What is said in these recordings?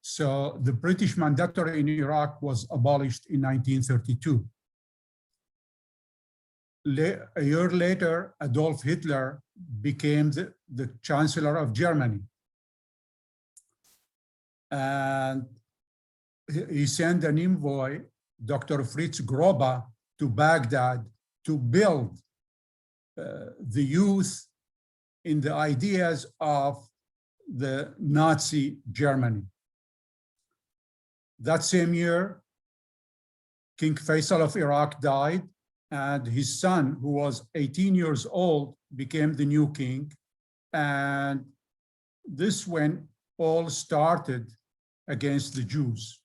So the British mandatory in Iraq was abolished in 1932. A year later, Adolf Hitler became the Chancellor of Germany. And he sent an envoy, Dr. Fritz Grobe, to Baghdad to build the youth in the ideas of the Nazi Germany. That same year, King Faisal of Iraq died, and his son, who was 18 years old, became the new king. And this when all started against the Jews.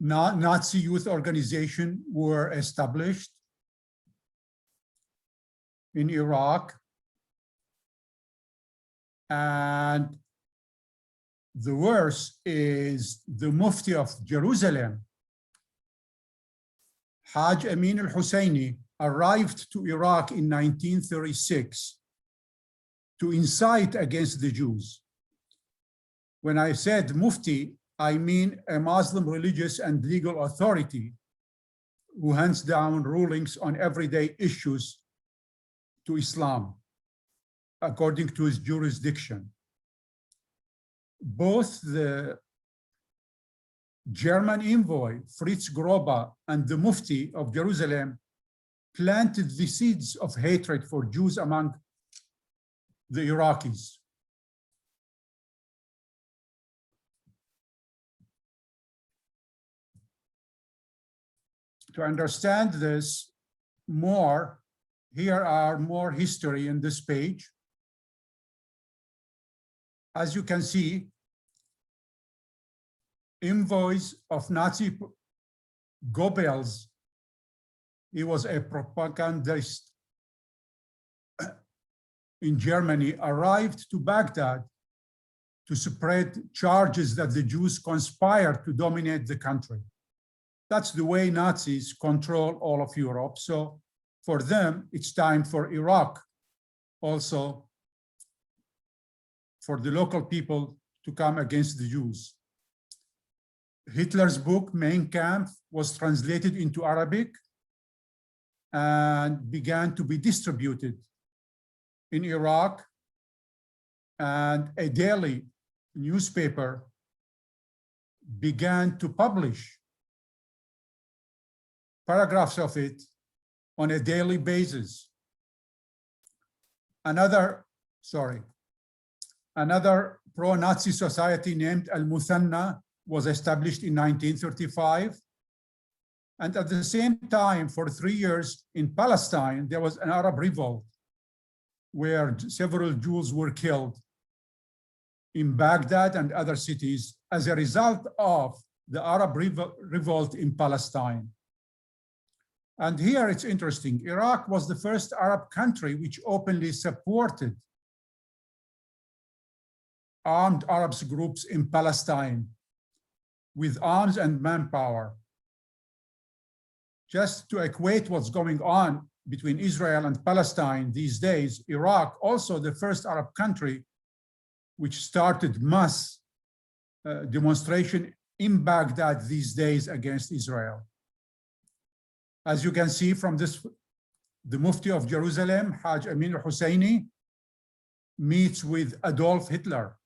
Nazi youth organizations were established in Iraq, and the worst is the Mufti of Jerusalem, Hajj Amin Al-Husseini, arrived to Iraq in 1936 to incite against the Jews. When I said Mufti, I mean a Muslim religious and legal authority who hands down rulings on everyday issues to Islam, according to his jurisdiction. Both the German envoy, Fritz Grobe, and the Mufti of Jerusalem planted the seeds of hatred for Jews among the Iraqis. To understand this more, here are more history in this page. As you can see, envoys of Nazi Goebbels, he was a propagandist in Germany, arrived to Baghdad to spread charges that the Jews conspired to dominate the country. That's the way Nazis control all of Europe. So for them, it's time for Iraq also, for the local people to come against the Jews. Hitler's book, Mein Kampf, was translated into Arabic and began to be distributed in Iraq, and a daily newspaper began to publish paragraphs of it on a daily basis. Another pro-Nazi society named Al-Muthanna was established in 1935. And at the same time, for 3 years in Palestine, there was an Arab revolt where several Jews were killed in Baghdad and other cities as a result of the Arab revolt in Palestine. And here it's interesting. Iraq was the first Arab country which openly supported armed Arab groups in Palestine with arms and manpower. Just to equate what's going on between Israel and Palestine these days, Iraq, also the first Arab country which started mass demonstration in Baghdad these days against Israel. As you can see from this, the Mufti of Jerusalem, Hajj Amin Al-Husseini, meets with Adolf Hitler.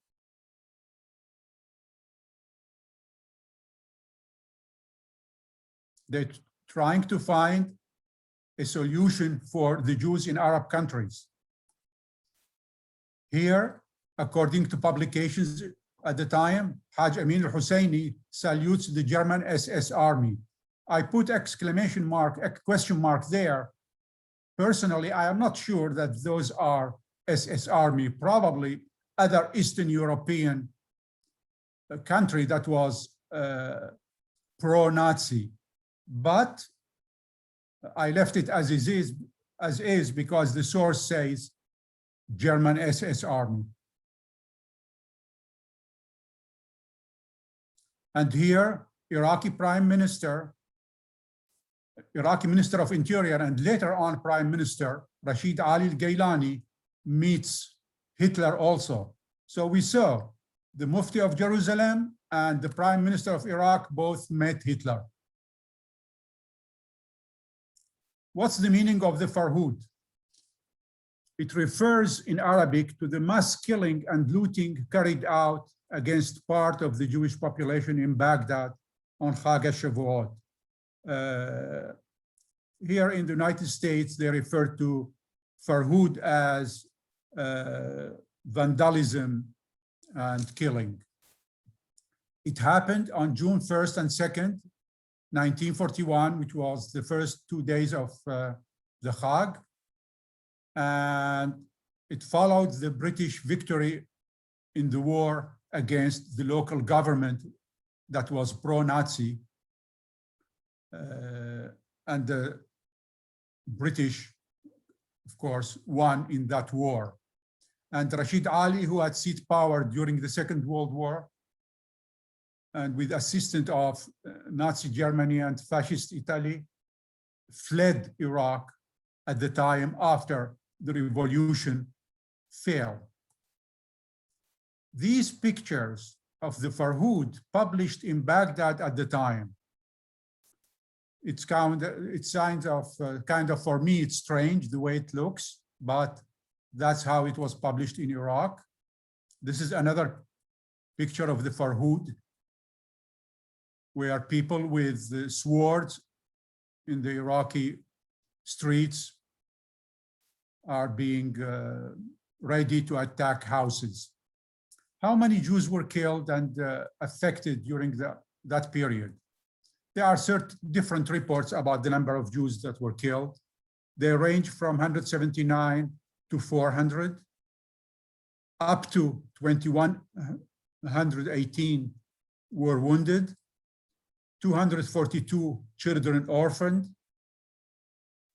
They're trying to find a solution for the Jews in Arab countries. Here, according to publications at the time, Hajj Amin Al-Husseini salutes the German SS Army. I put exclamation mark, a question mark there. Personally, I am not sure that those are SS Army, probably other Eastern European country that was pro-Nazi. But I left it as is because the source says German SS Army. And here, Iraqi Minister of Interior and later on Prime Minister Rashid Ali al-Gailani meets Hitler also. So we saw the Mufti of Jerusalem and the Prime Minister of Iraq both met Hitler. What's the meaning of the Farhood? It refers in Arabic to the mass killing and looting carried out against part of the Jewish population in Baghdad on Chag HaShavuot. Here in the United States, they refer to Farhood as vandalism and killing. It happened on June 1st and 2nd, 1941, which was the first 2 days of the Chag. And it followed the British victory in the war against the local government that was pro-Nazi. And the British, of course, won in that war. And Rashid Ali, who had seized power during the Second World War, and with assistance of Nazi Germany and Fascist Italy, fled Iraq at the time after the revolution failed. These pictures of the Farhood published in Baghdad at the time, it's kind of, for me, it's strange the way it looks, but that's how it was published in Iraq. This is another picture of the Farhood, where people with swords in the Iraqi streets are being ready to attack houses. How many Jews were killed and affected during that period? There are certain different reports about the number of Jews that were killed. They range from 179 to 400, up to 2,118 were wounded, 242 children orphaned,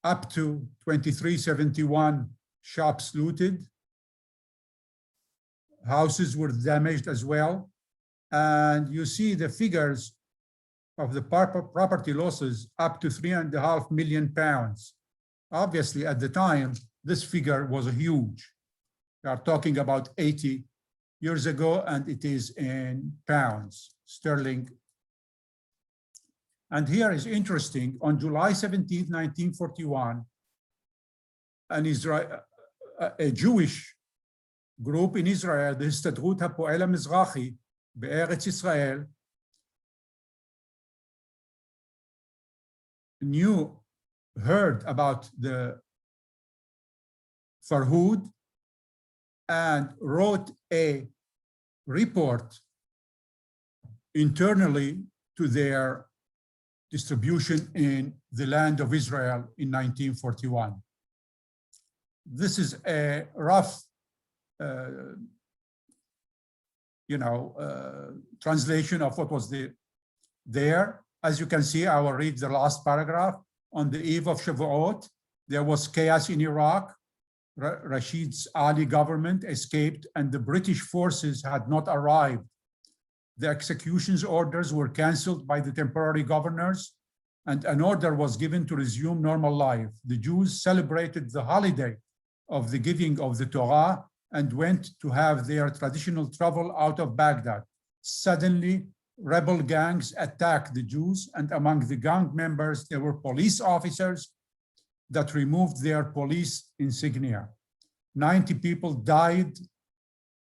up to 2,371 shops looted. Houses were damaged as well. And you see the figures of the property losses up to £3.5 million. Obviously, at the time, this figure was huge. We are talking about 80 years ago, and it is in pounds sterling. And here is interesting, on July 17, 1941, a Jewish group in Israel, the Histadrut HaPoel HaMizrachi, Be'eretz Israel, heard about the Farhood and wrote a report internally to their distribution in the land of Israel in 1941. This is a rough, translation of what was there. As you can see, I will read the last paragraph. On the eve of Shavuot, there was chaos in Iraq. Rashid's Ali government escaped and the British forces had not arrived. The executions orders were canceled by the temporary governors and an order was given to resume normal life. The Jews celebrated the holiday of the giving of the Torah and went to have their traditional travel out of Baghdad. Suddenly, rebel gangs attacked the Jews, and among the gang members, there were police officers that removed their police insignia. 90 people died,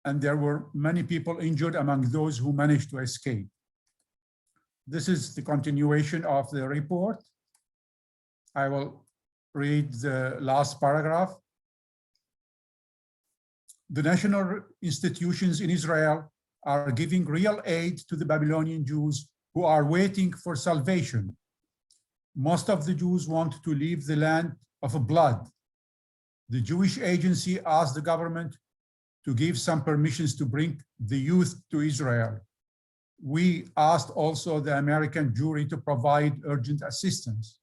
and there were many people injured among those who managed to escape. This is the continuation of the report. I will read the last paragraph. The national institutions in Israel are giving real aid to the Babylonian Jews who are waiting for salvation. Most of the Jews want to leave the land of blood. The Jewish agency asked the government to give some permissions to bring the youth to Israel. We asked also the American Jewry to provide urgent assistance.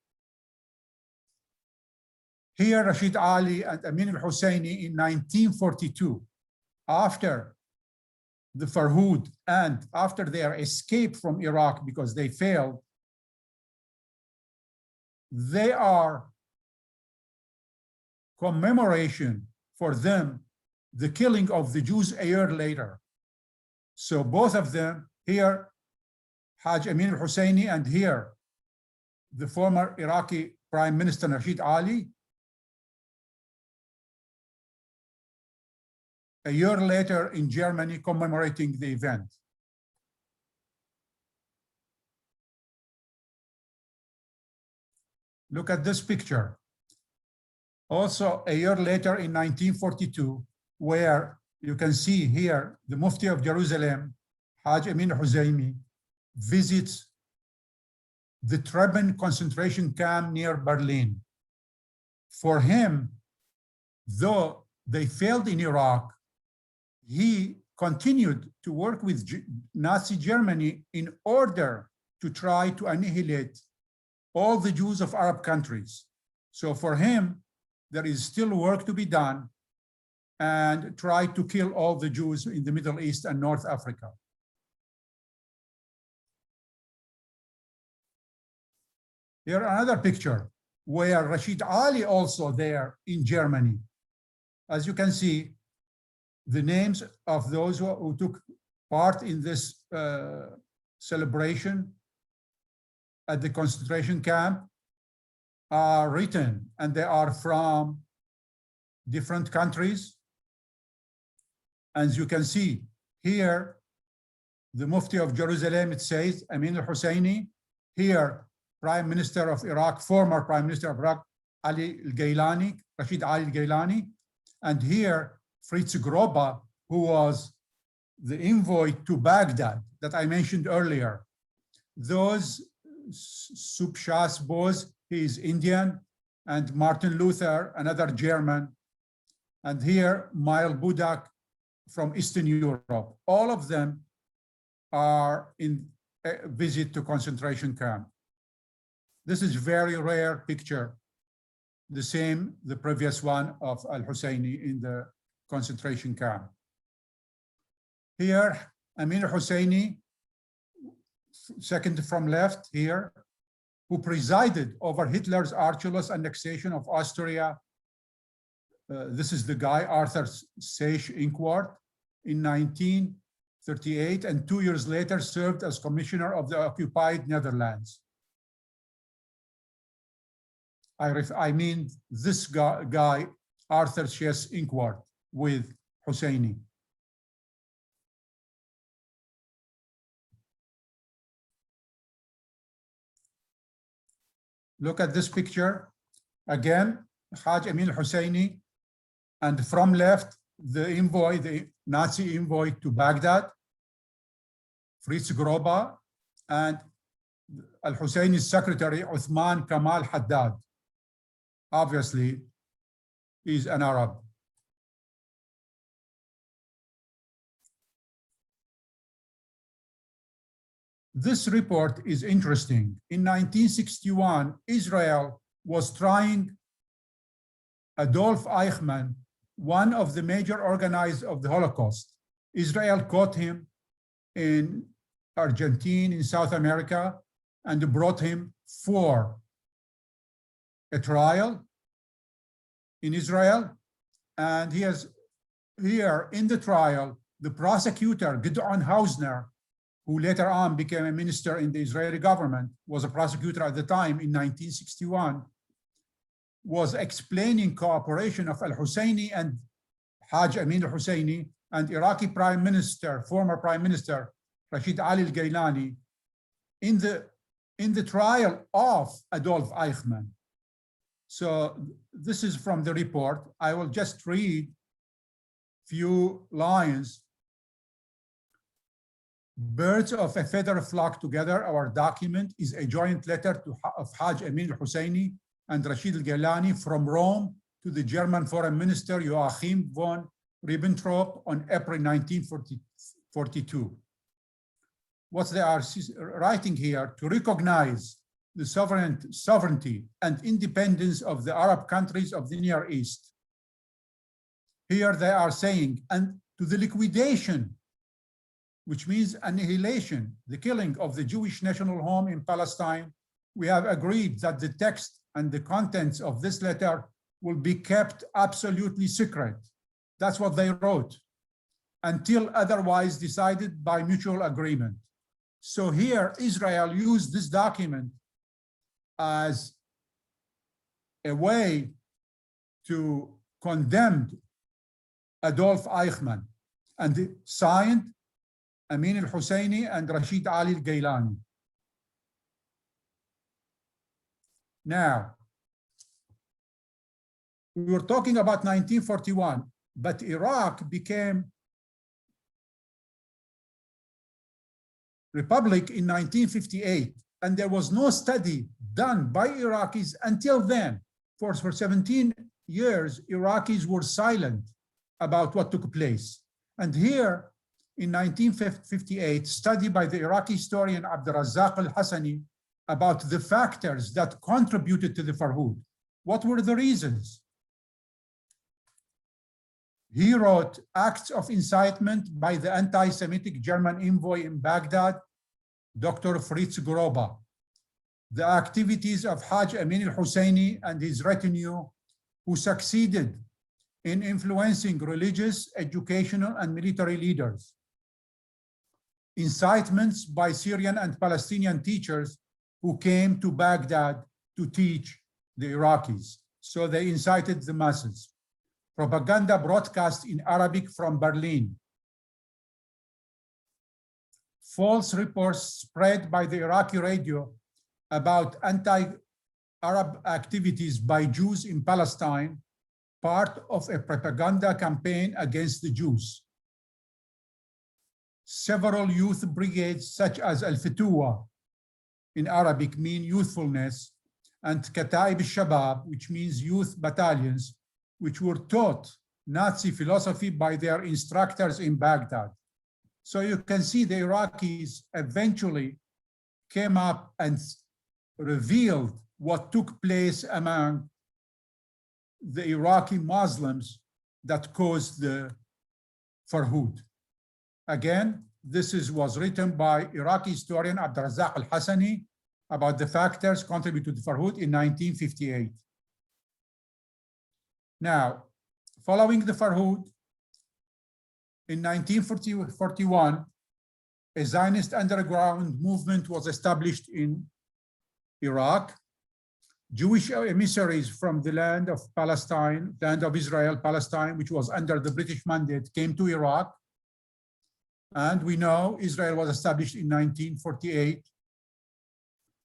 Here, Rashid Ali and Amin Al-Husseini in 1942, after the Farhood and after their escape from Iraq because they failed, they are commemoration for them, the killing of the Jews a year later. So both of them, here, Haj Amin al-Husseini, and here, the former Iraqi Prime Minister Rashid Ali, a year later in Germany, commemorating the event. Look at this picture. Also, a year later in 1942, where you can see here the Mufti of Jerusalem, Haj Amin al-Husseini, visits the Trebin concentration camp near Berlin. For him, though they failed in Iraq, he continued to work with Nazi Germany in order to try to annihilate all the Jews of Arab countries. So for him, there is still work to be done and try to kill all the Jews in the Middle East and North Africa. Here another picture where Rashid Ali also there in Germany. As you can see, the names of those who took part in this celebration at the concentration camp are written, and they are from different countries. As you can see here, the Mufti of Jerusalem, it says Amin al-Husseini. Here, Prime Minister of Iraq, former Prime Minister of Iraq, Ali al-Gaylani, Rashid Ali al-Gaylani. And here, Fritz Groba, who was the envoy to Baghdad that I mentioned earlier. Those Subshas Bose, he is Indian, and Martin Luther, another German. And here, Mail Budak from Eastern Europe. All of them are in a visit to concentration camp. This is very rare picture. The same, the previous one of Al-Husseini in the concentration camp. Here, Amin al-Husseini, second from left here, who presided over Hitler's arduous annexation of Austria. This is the guy, Arthur Seyss-Inquart, in 1938, and 2 years later served as commissioner of the occupied Netherlands. I mean this guy, Arthur Seyss-Inquart, with Husseini. Look at this picture. Again, Haj Amin al-Husseini, and from left, the envoy, the Nazi envoy to Baghdad, Fritz Groba, and al-Husseini's secretary, Uthman Kamal Haddad. Obviously, he's an Arab. This report is interesting. In 1961, Israel was trying Adolf Eichmann, one of the major organizers of the Holocaust. Israel caught him in Argentina, in South America, and brought him for a trial in Israel. And he has here in the trial, the prosecutor, Gideon Hausner, who later on became a minister in the Israeli government, was a prosecutor at the time in 1961, was explaining cooperation of al-Husseini and Haj Amin al-Husseini and Iraqi Prime Minister, former Prime Minister Rashid Ali al-Gaylani in the trial of Adolf Eichmann. So this is from the report. I will just read few lines. Birds of a feather flock together. Our document is a joint letter of Haj Amin al-Husseini and Rashid al-Gaylani from Rome to the German Foreign Minister Joachim von Ribbentrop on April 1942. What they are writing here, to recognize the sovereignty and independence of the Arab countries of the Near East. Here they are saying, and to the liquidation, which means annihilation, the killing of the Jewish national home in Palestine, we have agreed that the text and the contents of this letter will be kept absolutely secret. That's what they wrote. until otherwise decided by mutual agreement. So here, Israel used this document as a way to condemn Adolf Eichmann, and signed Amin Al-Husseini and Rashid Ali Al-Gailani. Now, we were talking about 1941, but Iraq became republic in 1958, and there was no study done by Iraqis until then. For 17 years, Iraqis were silent about what took place. And here in 1958, study by the Iraqi historian Abdurrazzaq al-Hassani about the factors that contributed to the Farhood. What were the reasons? He wrote acts of incitement by the anti-Semitic German envoy in Baghdad, Dr. Fritz Groba, the activities of Hajj Amin al-Husseini and his retinue, who succeeded in influencing religious, educational, and military leaders, incitements by Syrian and Palestinian teachers who came to Baghdad to teach the Iraqis. So they incited the masses. Propaganda broadcast in Arabic from Berlin. False reports spread by the Iraqi radio about anti-Arab activities by Jews in Palestine, part of a propaganda campaign against the Jews. Several youth brigades such as Al-Fituwa, in Arabic mean youthfulness, and Kataib al-Shabab, which means youth battalions, which were taught Nazi philosophy by their instructors in Baghdad. So you can see the Iraqis eventually came up and revealed what took place among the Iraqi Muslims that caused the Farhood. Again, this was written by Iraqi historian Abdurrazzaq al-Hassani about the factors contributed to the Farhood in 1958. Now, following the Farhood, in 1941, a Zionist underground movement was established in Iraq. Jewish emissaries from the land of Palestine, land of Israel, Palestine, which was under the British mandate, came to Iraq. And we know Israel was established in 1948.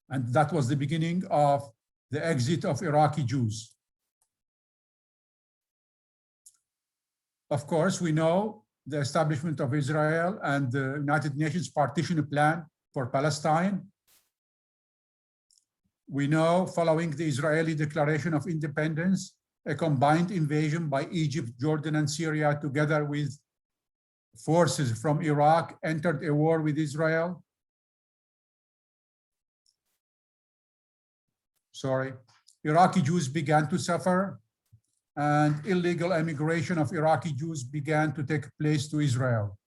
And that was the beginning of the exit of Iraqi Jews. Of course, we know the establishment of Israel and the United Nations partition plan for Palestine. We know, following the Israeli Declaration of Independence, a combined invasion by Egypt, Jordan, and Syria, together with forces from Iraq, entered a war with Israel. Iraqi Jews began to suffer, and illegal immigration of Iraqi Jews began to take place to Israel.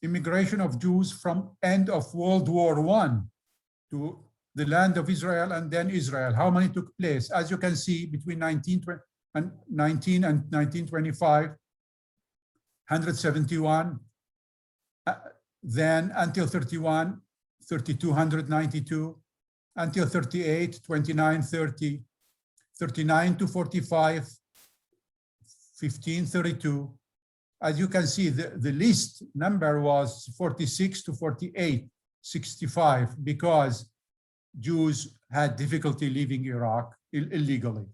Immigration of Jews from end of World War I to the land of Israel and then Israel. How many took place? As you can see, between 1919 and 1925, 171, then until 31, 3,292, until 38, 2930, 39 to 45, 1532. As you can see, the least number was 46 to 48, 65, because Jews had difficulty leaving Iraq illegally.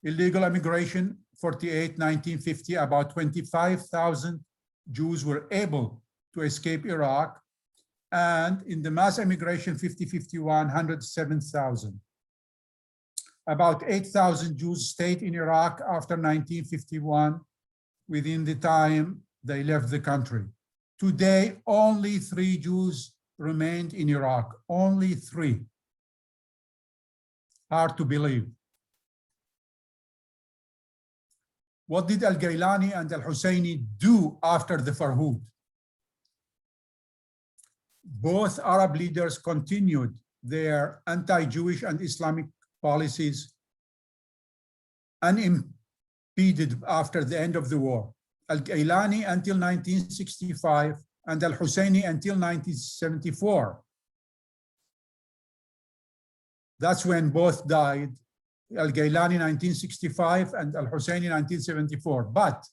Illegal immigration, 48, 1950, about 25,000 Jews were able to escape Iraq. And in the mass immigration, 50-51, 107,000. About 8,000 Jews stayed in Iraq after 1951, within the time they left the country. Today, only 3 Jews remained in Iraq, only 3. Hard to believe. What did Al-Gailani and Al-Husseini do after the Farhood? Both Arab leaders continued their anti-Jewish and Islamic policies unimpeded after the end of the war. Al-Gaylani until 1965 and Al-Husseini until 1974. That's when both died, Al-Gaylani 1965 and Al-Husseini 1974. But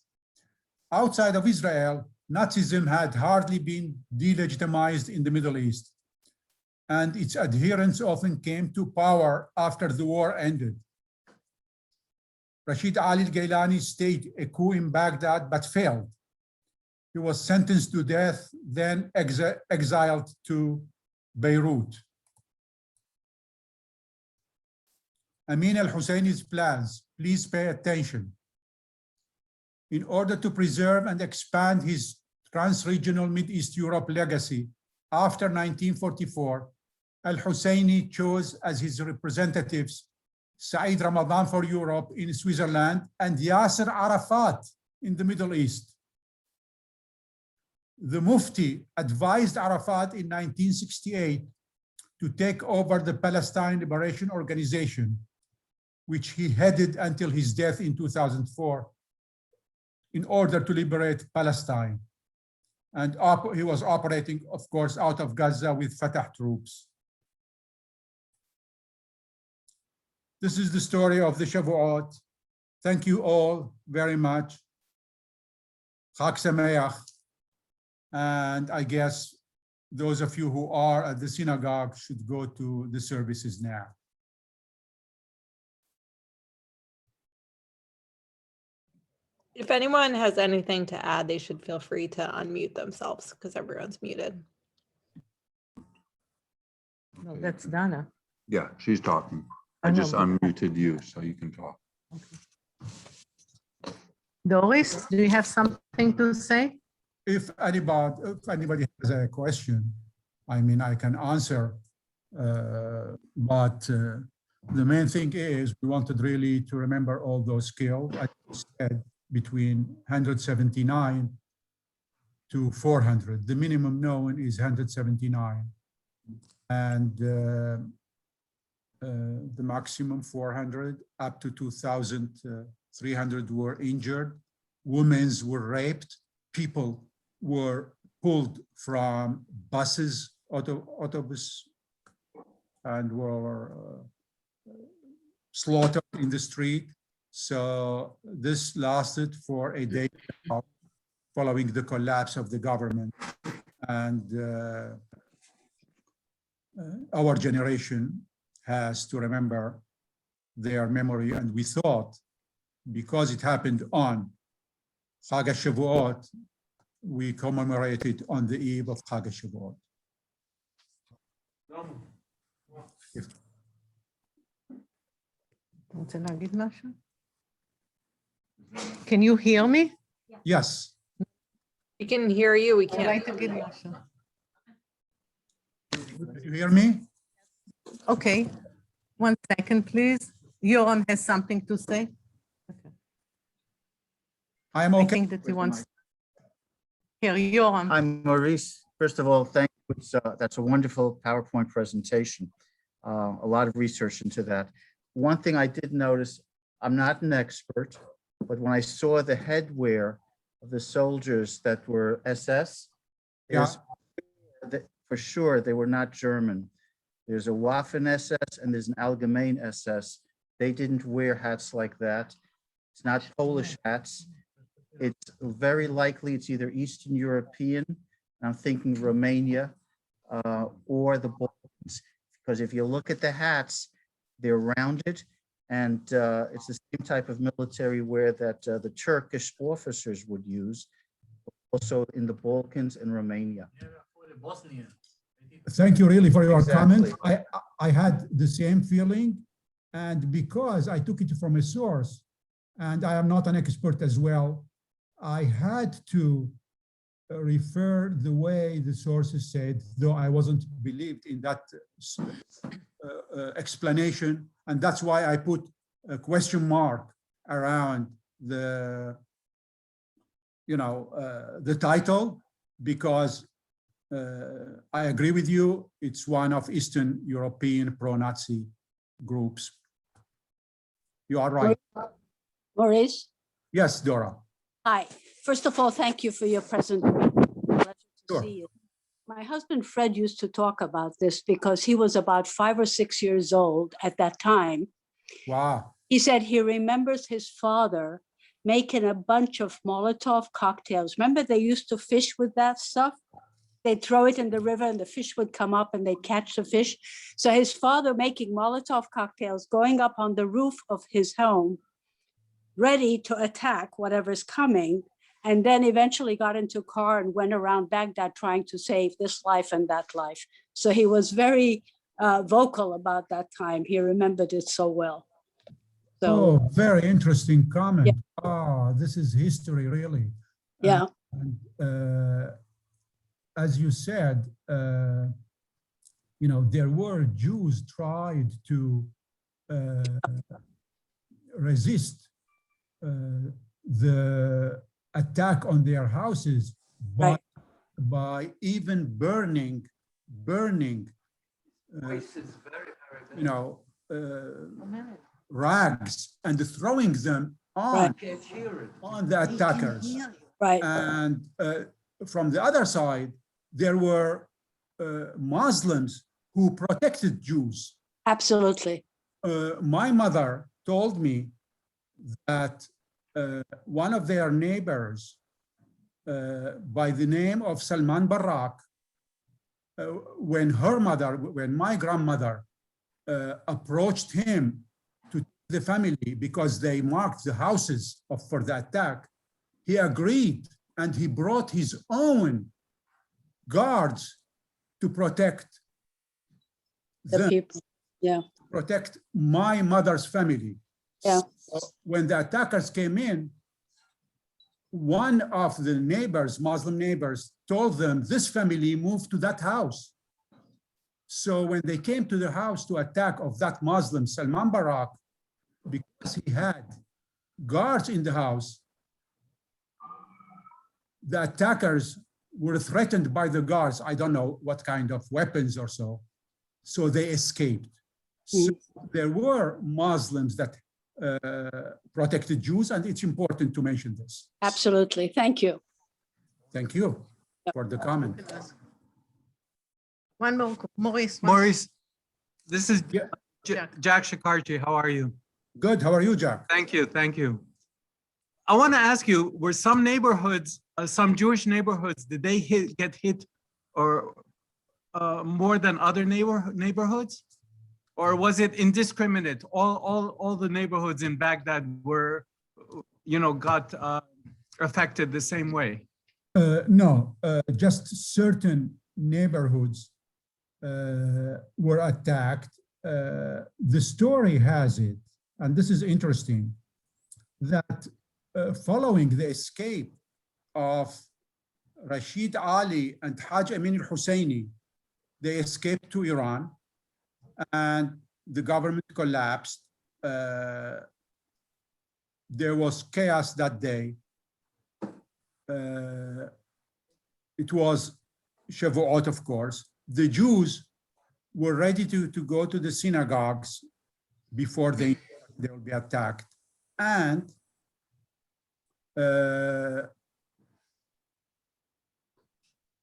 outside of Israel, Nazism had hardly been delegitimized in the Middle East, and its adherents often came to power after the war ended. Rashid Ali al-Gaylani staged a coup in Baghdad but failed. He was sentenced to death, then exiled to Beirut. Amin al-Husseini's plans, please pay attention. In order to preserve and expand his trans-regional Mid-East Europe legacy after 1944, Al-Husseini chose as his representatives Saeed Ramadan for Europe in Switzerland and Yasser Arafat in the Middle East. The Mufti advised Arafat in 1968 to take over the Palestine Liberation Organization, which he headed until his death in 2004, in order to liberate Palestine. And he was operating, of course, out of Gaza with Fatah troops. This is the story of the Shavuot. Thank you all very much. Chag Sameach. And I guess those of you who are at the synagogue should go to the services now. If anyone has anything to add, they should feel free to unmute themselves because everyone's muted. No, that's Donna. Yeah, she's talking. I just unmuted you so you can talk. Okay. Doris, do you have something to say? If anybody has a question, I mean, I can answer, but the main thing is we wanted really to remember all those kills. I said between 179 to 400. The minimum known is 179. And the maximum 400, up to 2,300 were injured. Women were raped. People were pulled from buses, autobus, and were slaughtered in the street. So this lasted for a day following the collapse of the government. And our generation has to remember their memory. And we thought, because it happened on Chag HaShavuot, we commemorated on the eve of Chag HaShavuot. רוצה להגיד משהו? Can you hear me? Yes. We can hear you. We אולי can't. תגיד משהו. Can you hear me? Okay, 1 second, please. Yoram has something to say. Okay. I am I okay. think that he wants. Here, Yoram. I'm Maurice. First of all, thank you. That's a wonderful PowerPoint presentation. A lot of research into that. One thing I did notice, I'm not an expert, but when I saw the headwear of the soldiers that were SS, for sure they were not German. There's a Waffen SS and there's an Allgemein SS. They didn't wear hats like that. It's not Polish hats. It's very likely it's either Eastern European, I'm thinking Romania, or the Balkans. Because if you look at the hats, they're rounded, and it's the same type of military wear that the Turkish officers would use, also in the Balkans and Romania. Thank you really for your Exactly. comment. I had the same feeling, and because I took it from a source, and I am not an expert as well, I had to refer the way the sources said, though I wasn't believed in that explanation, and that's why I put a question mark around the, the title, because I agree with you. It's one of Eastern European pro-Nazi groups. You are right. Maurice? Yes, Dora. Hi. First of all, thank you for your presentation. Pleasure to Sure. see you. My husband Fred used to talk about this because he was about 5 or 6 years old at that time. Wow. He said he remembers his father making a bunch of Molotov cocktails. Remember, they used to fish with that stuff? They'd throw it in the river and the fish would come up and they'd catch the fish. So his father making Molotov cocktails, going up on the roof of his home, ready to attack whatever's coming, and then eventually got into a car and went around Baghdad trying to save this life and that life. So he was very vocal about that time. He remembered it so well. So, Oh, very interesting comment. Ah, this is history, really. yeah, And, as you said, you know, there were Jews tried to resist the attack on their houses Right. by even burning, you know, rags and throwing them on the attackers. right, And from the other side, there were Muslims who protected Jews. absolutely. My mother told me that one of their neighbors by the name of Salman Barak, when my grandmother approached him to the family because they marked the houses for the attack, he agreed and he brought his own guards to protect The them, people, yeah, protect my mother's family. Yeah. So when the attackers came in, one of the neighbors, Muslim neighbors, told them this family moved to that house. So when they came to the house to attack of that Muslim, Salman Barak, because he had guards in the house, the attackers were threatened by the guards. I don't know what kind of weapons or so. So they escaped. So there were Muslims that protected Jews, and it's important to mention this. absolutely. Thank you. Thank you for the comment. One more, Maurice. Maurice, this is Yeah. Jack Shikarchi. How are you? Good. How are you, Jack? Thank you. Thank you. I want to ask you, were some neighborhoods, some Jewish neighborhoods, did they get hit or more than other neighborhoods? Or was it indiscriminate? All the neighborhoods in Baghdad were, you know, got affected the same way? No, just certain neighborhoods were attacked. The story has it, and this is interesting, that following the escape of Rashid Ali and Haj Amin al-Husseini, they escaped to Iran, and the government collapsed. There was chaos that day. It was Shavuot, of course. The Jews were ready to go to the synagogues before they will be attacked. And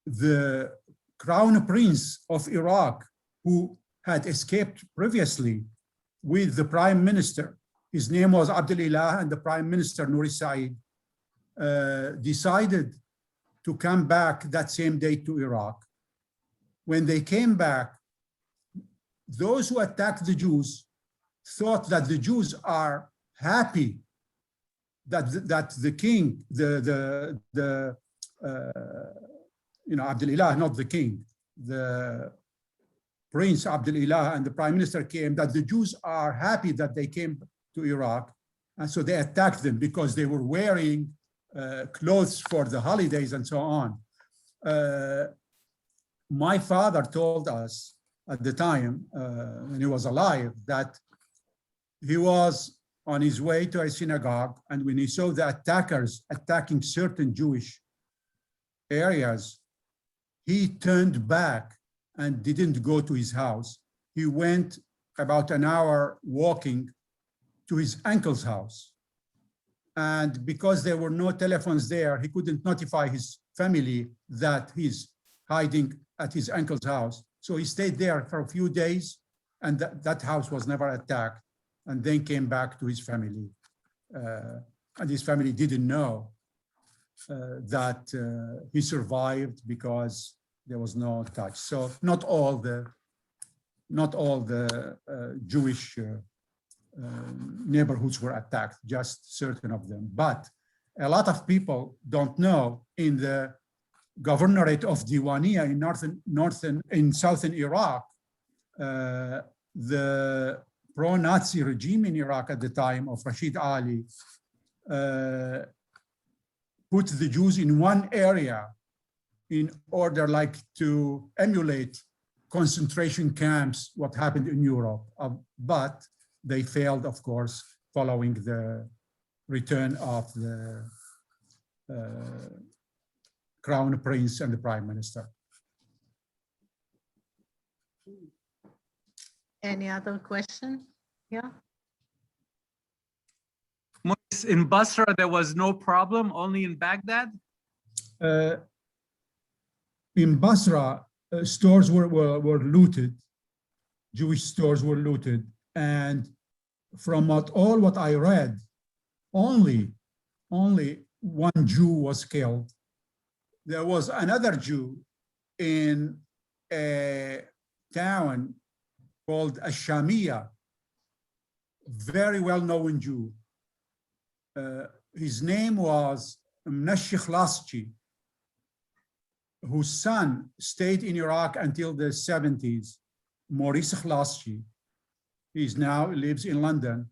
the crown prince of Iraq, who had escaped previously with the prime minister, his name was Abdul-Ilah, and the prime minister, Nouri Said, decided to come back that same day to Iraq. When they came back, those who attacked the Jews thought that the Jews are happy that the king, you know, Abdul-Ilah, not the king, the Prince Abdul-Ilah and the prime minister came, that the Jews are happy that they came to Iraq. And so they attacked them because they were wearing clothes for the holidays and so on. My father told us at the time, when he was alive, that he was on his way to a synagogue, and when he saw the attackers attacking certain Jewish areas, he turned back and didn't go to his house. He went about an hour walking to his uncle's house. And because there were no telephones there, he couldn't notify his family that he's hiding at his uncle's house. So he stayed there for a few days, and that house was never attacked, and then came back to his family. And his family didn't know that he survived because there was no touch. So not all the Jewish neighborhoods were attacked, just certain of them. But a lot of people don't know, in the governorate of Diwania in southern Iraq, the pro-Nazi regime in Iraq at the time of Rashid Ali put the Jews in one area in order to emulate concentration camps, what happened in Europe. But they failed, of course, following the return of the Crown Prince and the Prime Minister. Any other question? Yeah. Maurice, in Basra, there was no problem, only in Baghdad? In Basra, stores were looted, Jewish stores were looted, and from what I read, only one Jew was killed. There was another Jew in a town called Ash-Shamiyah, very well-known Jew. His name was Mnashi Khlaschi, whose son stayed in Iraq until the 70s, Maurice Khlaschi. He now lives in London.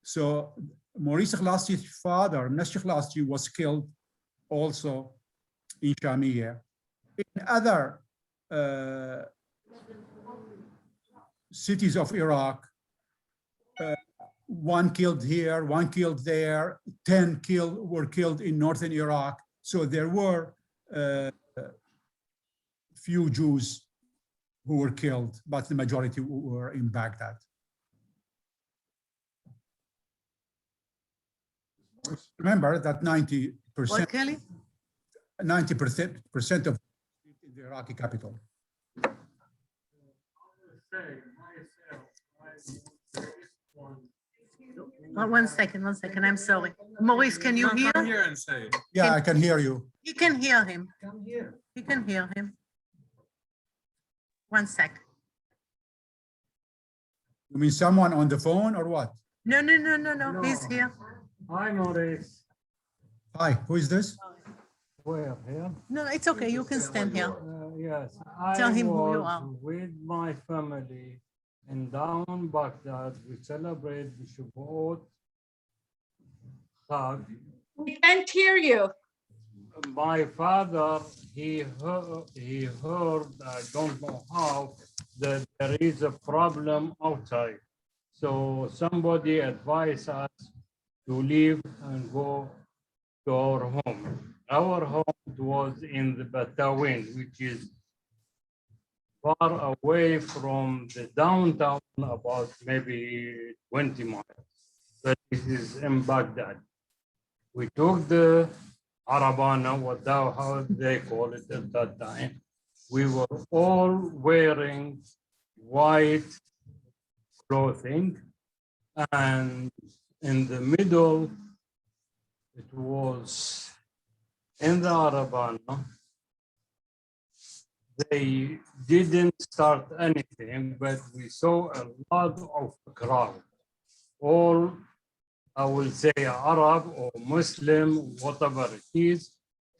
So Maurice Khlaschi's father, Mnashi Khlaschi, was killed also in Shamiyah. In other cities of Iraq, one killed here, one killed there, 10 were killed in northern Iraq. So there were few Jews who were killed, but the majority were in Baghdad. Remember that 90% What, Kelly? 90% of the Iraqi capital. One second, I'm sorry. Maurice, can you hear? Come here and say it. Yeah, I can hear you. You can hear him. You can hear him. 1 sec. You mean someone on the phone or what? No, he's here. Hi, Maurice. Hi, who is this? Where, here? No, it's okay, you can stand here. Yes, Tell I him who you was are. with my family in down Baghdad. We celebrate the Shavuot Chag. We can't hear you. My father, he heard, I don't know how, that there is a problem outside. So somebody advised us to leave and go to our home. Our home was in the Batawin, which is far away from the downtown, about maybe 20 miles. But it is in Baghdad. We took the Arabana, how they call it at that time. We were all wearing white clothing, and in the middle, it was in the Arabana. They didn't start anything, but we saw a lot of crowd. All, I will say, Arab or Muslim, whatever it is,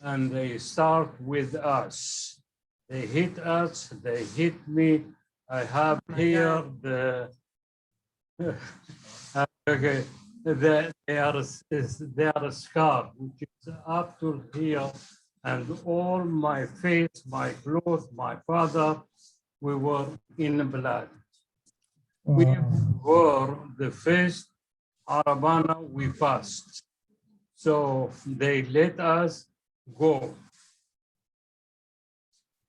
and they start with us. They hit us, they hit me. I have here the, okay, they are scarred, which is up to here, and all my face, my clothes, my father, we were in blood. We were the first Arabana we passed. So they let us go.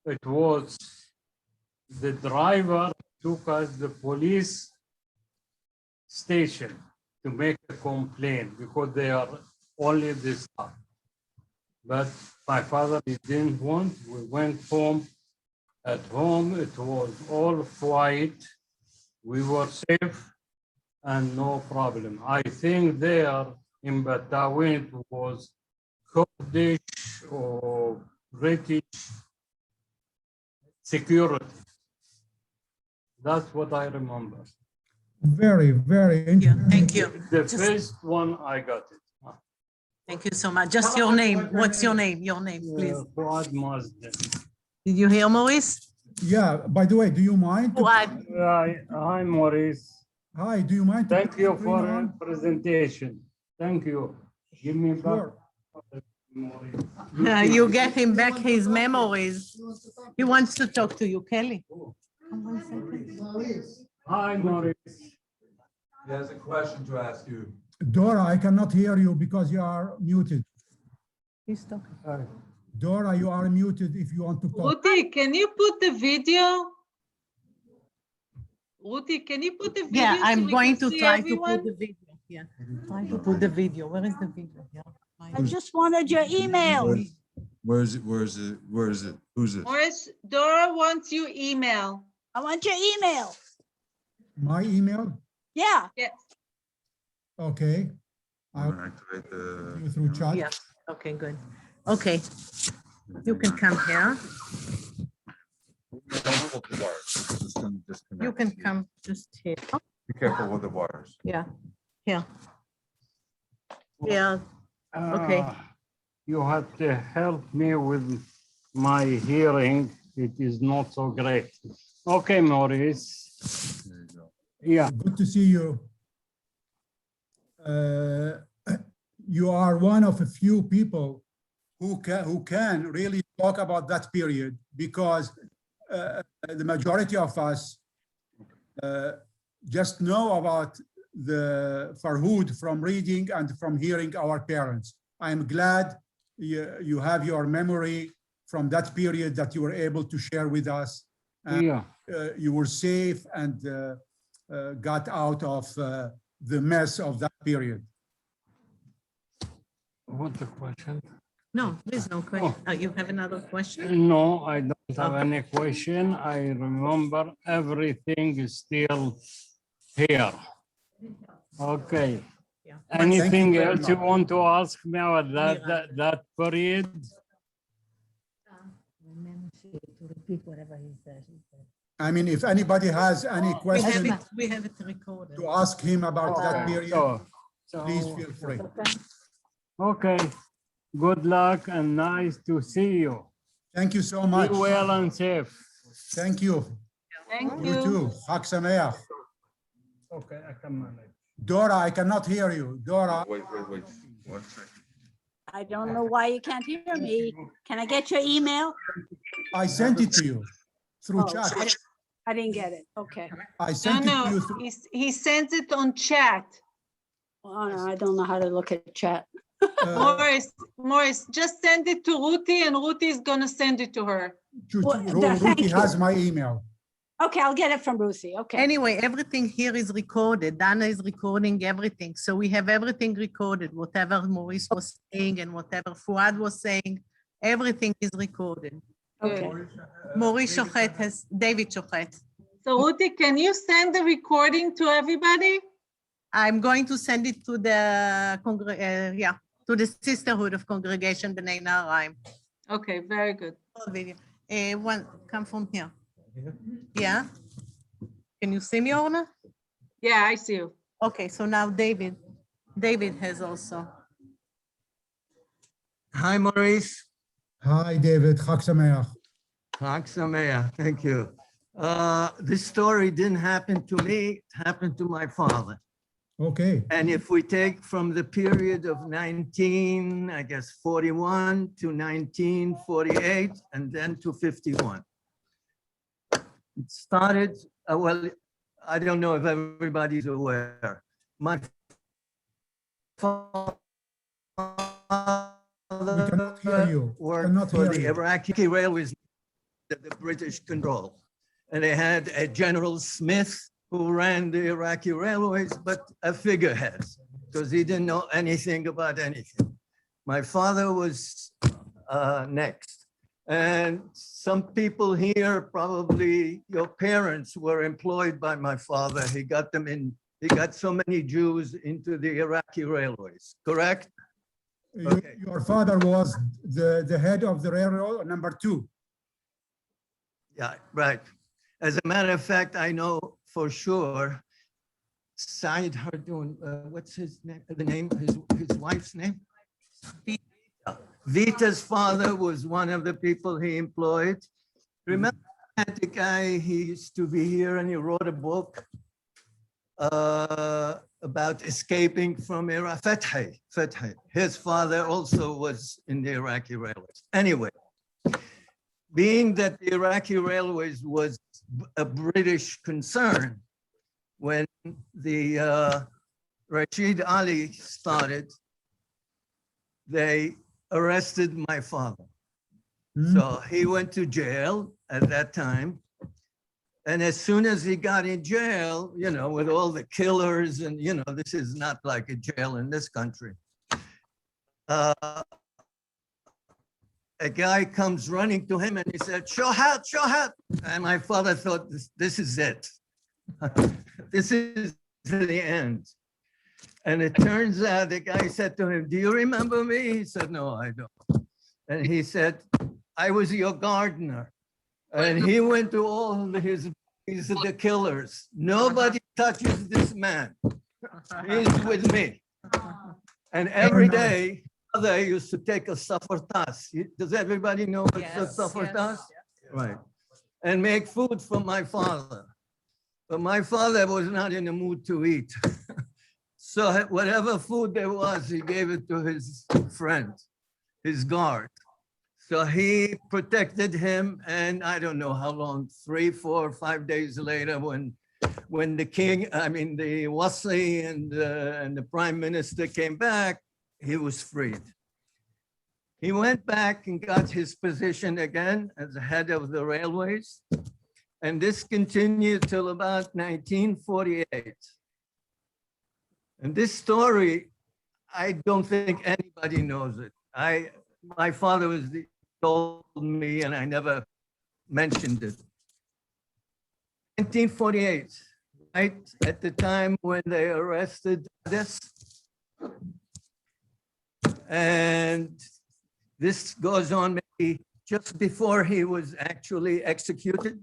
It was the driver took us to the police station to make a complaint because they are only this stuff. But my father, he didn't want. We went home. At home, it was all white. We were safe and no problem. I think there in Batawin it was Kurdish or British security. That's what I remember. Very, very interesting. Thank you. The Just- first one, I got it. Thank you so much. Just your name. What's your name? Your name, please. Fuad Mazda. Did you hear Maurice? Yeah, by the way, do you mind? Fuad. Hi, Maurice. Hi, do you mind? to Thank put you the screen for on? the presentation. Thank you. Give me back. Sure. Maurice. You get him back his memories. He wants to talk to you, Kelly. Hi, Maurice. He has a question to ask you. Dora, I cannot hear you because you are muted. He's talking. Dora, you are muted if you want to talk. Ruti, can you put the video? Ruti, can you put the video? Yeah, so I'm we going can to see try to everyone? put the video. Yeah, try to put the video. Where is the video? Yeah. I just wanted your email. Where is it? Who's this? Morris, Dora wants your email. I want your email. My email? Yeah. Yes. Okay. I'm I'll gonna activate the. go through chat. Yeah, okay, good. Okay, you can come here. Don't pull the wires. Just gonna disconnect. You can come just here. Be careful with the wires. Yeah, here. Yeah, Okay. You have to help me with my hearing. It is not so great. Okay, Maurice. There you go. Yeah. Good to see you. You are one of a few people who can really talk about that period, because the majority of us just know about the Farhood from reading and from hearing our parents. I am glad you have your memory from that period that you were able to share with us. And, Yeah. you were safe and got out of the mess of that period. What's the question? no, there's no question. You have another question? No, I don't have Okay. any question. I remember everything is still here. Okay. Yeah. Anything very else you much. want to ask me about that period? I mean, if anybody has any question We have it recorded. to ask him about that Okay, period, so- please feel free. Okay, good luck and nice to see you. Thank you so much. Be well and safe. Thank you. Thank You you. too. Chag Sameach. Okay, I can manage. Dora, I cannot hear you. Dora, Wait. 1 second. I don't know why you can't hear me. Can I get your email? I sent it to you through Oh, chat. I didn't get it. Okay. I No, sent it to you no, through. he sends it on chat. Oh, no, I don't know how to look at chat. Morris, just send it to Ruti and Ruti is gonna send it to her. Thank Ruti you. has my email. Okay, I'll get it from Ruthie. Okay. Anyway, everything here is recorded. Dana is recording everything. So we have everything recorded, whatever Maurice was saying and whatever Fuad was saying, everything is recorded. Okay. Maurice Shohet David Shohet. So Ruti, can you send the recording to everybody? I'm going to send it to the, to the Sisterhood of Congregation Bene Naharayim. Okay, very good. Come from here. Yeah? Can you see me, Orna? Yeah, I see you. Okay, so now David. David has also. Hi, Maurice. Hi, David. Chag Sameach. Chag Sameach. Thank you. This story didn't happen to me, it happened to my father. Okay. And if we take from the period of 41 to 1948, and then to 51. It started, well, I don't know if everybody's aware. My father cannot hear you. worked Cannot for hear the you. Iraqi railways that the British control. And they had a General Smith who ran the Iraqi railways, but a figurehead. because he didn't know anything about anything. My father was next. And some people here, probably your parents, were employed by my father. He got them in, he got so many Jews into the Iraqi railways, correct? Okay. Your father was the head of the railroad, number 2. Yeah, right. As a matter of fact, I know for sure, Said Hardoon, what's his name, his wife's name? Vita's father was one of the people he employed. Remember the guy, he used to be here and he wrote a book about escaping from Iraq, Fethi. His father also was in the Iraqi railways. Anyway, being that the Iraqi railways was a British concern, when the Rashid Ali started, they arrested my father. So he went to jail at that time. And as soon as he got in jail, you know, with all the killers and, you know, this is not like a jail in this country. A guy comes running to him and he said, Shohet, Shohet. And my father thought, this is it. This is the end. And it turns out the guy said to him, do you remember me? He said, no, I don't. And he said, I was your gardener. And he went to all his the killers. Nobody touches this man. He's with me. And every day, mother used to take a safartas. Does everybody know what's a safartas? Right. And make food for my father. But my father was not in the mood to eat. So whatever food there was, he gave it to his friend, his guard. So he protected him, and I don't know how long, 3, 4, 5 days later, when the king, I mean the Wasi and the prime minister came back, he was freed. He went back and got his position again as the head of the railways, and this continued till about 1948. And this story, I don't think anybody knows it. My father told me and I never mentioned it. 1948, right at the time when they arrested this. And this goes on maybe just before he was actually executed.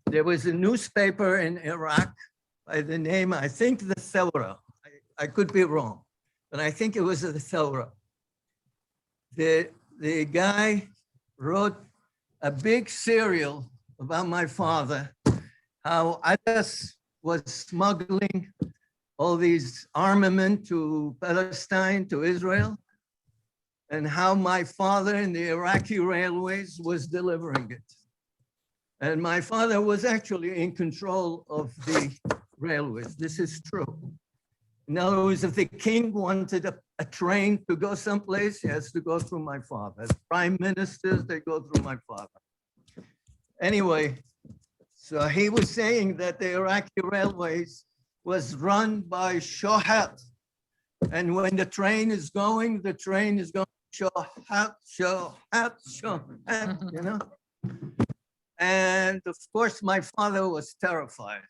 There was a newspaper in Iraq by the name, I think the Thawra. I could be wrong, but I think it was the Thawra. The guy wrote a big serial about my father, how ASF was smuggling all these armament to Palestine, to Israel, and how my father in the Iraqi railways was delivering it. And my father was actually in control of the railways. This is true. In other words, if the king wanted a train to go someplace, he has to go through my father. Prime ministers, they go through my father. Anyway, so he was saying that the Iraqi railways was run by Shohet. And when the train is going Shohet, Shohet, Shohet, you know? And of course, my father was terrified.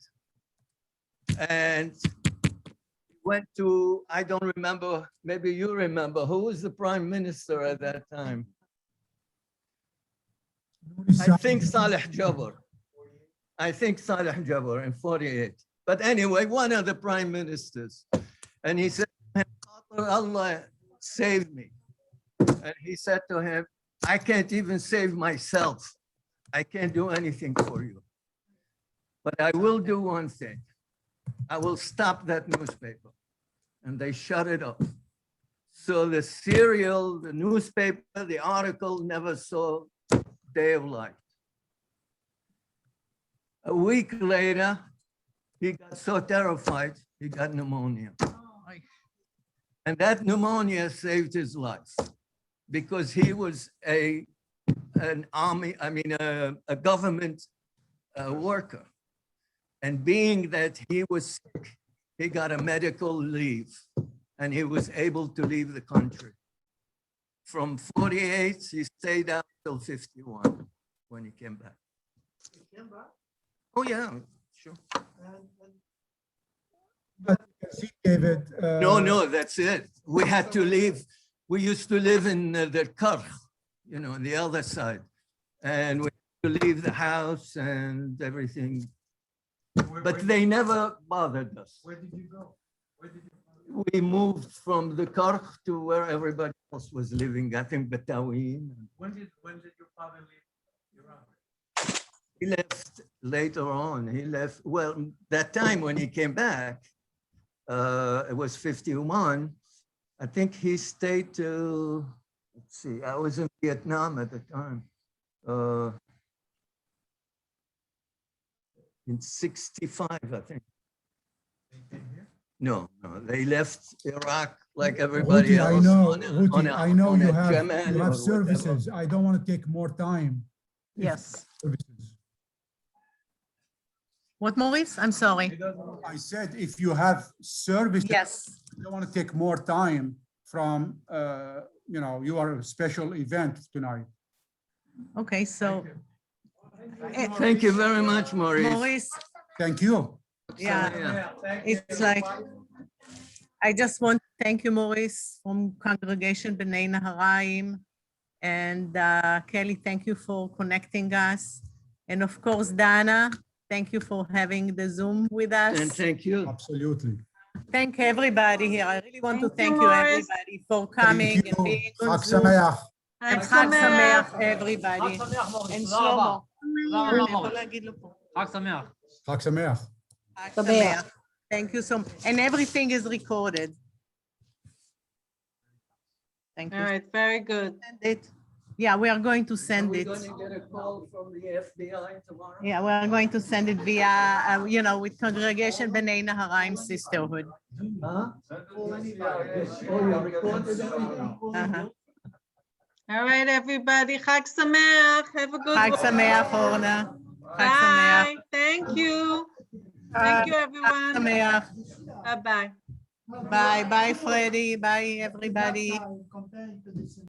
And went to, I don't remember, maybe you remember, who was the prime minister at that time? I think Saleh Jabr. I think Saleh Jabr in 48. But anyway, one of the prime ministers. And he said, Allah save me. And he said to him, I can't even save myself. I can't do anything for you. But I will do one thing. I will stop that newspaper. And they shut it off. So the serial, the newspaper, the article never saw day of light. A week later, he got so terrified, he got pneumonia. And that pneumonia saved his life because he was a government worker. And being that he was sick, he got a medical leave and he was able to leave the country. From 48, he stayed out till 51 when he came back. Oh, yeah, sure. But see, David. No, that's it. We had to leave. We used to live in the Karch, you know, on the other side. And we had to leave the house and everything. But they never bothered us. Where did you go? Where did you We moved from the Karch to where everybody else was living, I think Batawin. when did your father leave Iraq? He left later on. He left, well, that time when he came back, it was 51. I think he stayed till, let's see, I was in Vietnam at the time. In 65, I think. No, they left Iraq like everybody Ruti, else. I know you have Jamal or services. I don't want to take more time. Yes. Services. What, Maurice? I'm sorry. I said, if you have services, Yes. you don't want to take more time from, your special event tonight. Okay, so. Thank you very much, Maurice. Maurice, Thank you. yeah, it's like, I just want to thank you, Maurice, from Congregation Bene Naharayim. And Kelly, thank you for connecting us. And of course, Dana, thank you for having the Zoom with us. And thank you. Absolutely. Thank everybody here. I really want to Thank thank you, you, Maurice. everybody, for coming Thank and you. being on Chag Zoom. Sameach. And Chag Chag Sameach. Sameach, everybody. And Shlomo. אני יכול להגיד לו פה. חג שמח. Chag Sameach. חג שמח. Thank you so much. And everything is recorded. Thank you. All right, very good. Send it. Yeah, we are going to send We're it. going to get a call from the FBI tomorrow. Yeah, we are going to send it via, with Congregation Bene Naharayim Sisterhood. Huh? Oh, you recorded everything? Uh-huh. All right, everybody. Chag Sameach. Have a good חג one. שמח, אורנה. חג שמח. Bye. Thank you. Thank you, חג everyone. שמח. Bye-bye. Bye, bye, Freddie. Bye, everybody.